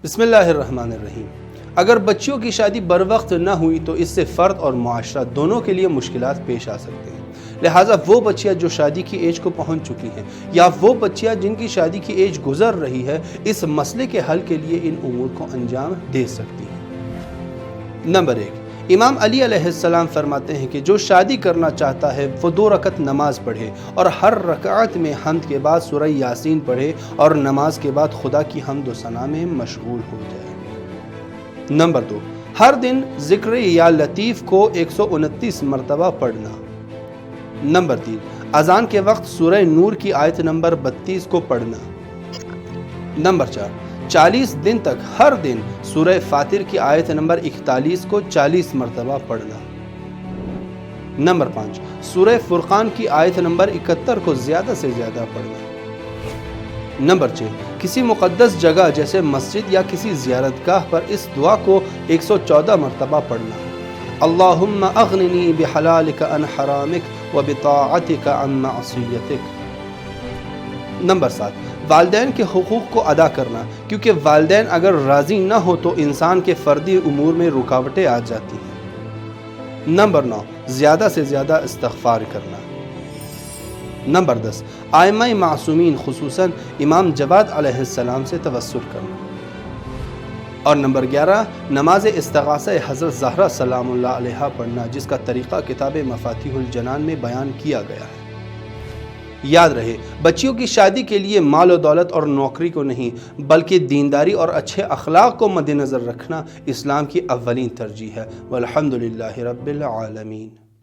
بسم اللہ الرحمن الرحیم۔ اگر بچیوں کی شادی بر وقت نہ ہوئی تو اس سے فرد اور معاشرہ دونوں کے لیے مشکلات پیش آ سکتے ہیں۔ لہٰذا وہ بچیاں جو شادی کی ایج کو پہنچ چکی ہیں یا وہ بچیاں جن کی شادی کی ایج گزر رہی ہے اس مسئلے کے حل کے لیے ان امور کو انجام دے سکتی ہیں۔ نمبر 1، امام علی علیہ السلام فرماتے ہیں کہ جو شادی کرنا چاہتا ہے وہ 2 رکعت نماز پڑھے اور ہر رکعت میں حمد کے بعد سورہ یاسین پڑھے اور نماز کے بعد خدا کی حمد و ثنا میں مشغول ہو جائے۔ نمبر 2، ہر دن ذکر یا لطیف کو 129 مرتبہ پڑھنا۔ نمبر 3، اذان کے وقت سورہ نور کی آیت نمبر 32 کو پڑھنا۔ نمبر 4، 40 دن تک ہر دن سورہ فاتر کی آیت نمبر 41 کو 40 مرتبہ پڑھنا۔ نمبر 5، سورہ فرقان کی آیت نمبر 71 کو زیادہ سے زیادہ پڑھنا۔ نمبر 6، کسی مقدس جگہ جیسے مسجد یا کسی زیارت گاہ پر اس دعا کو 114 مرتبہ پڑھنا۔ اللہم اغننی بحلالک عن حرامک وبطاعتک عن معصیتک۔ نمبر 7، والدین کے حقوق کو ادا کرنا، کیونکہ والدین اگر راضی نہ ہو تو انسان کے فردی امور میں رکاوٹیں آ جاتی ہیں۔ نمبر 9، زیادہ سے زیادہ استغفار کرنا۔ نمبر 10، ائمہ معصومین خصوصاً امام جواد علیہ السلام سے توسل کرنا۔ اور نمبر 11، نماز استغاثہ حضرت زہرا سلام اللہ علیہا پڑھنا، جس کا طریقہ کتاب مفاتیح الجنان میں بیان کیا گیا ہے۔ یاد رہے، بچیوں کی شادی کے لیے مال و دولت اور نوکری کو نہیں بلکہ دینداری اور اچھے اخلاق کو مد نظر رکھنا اسلام کی اولین ترجیح ہے۔ والحمدللہ رب العالمین۔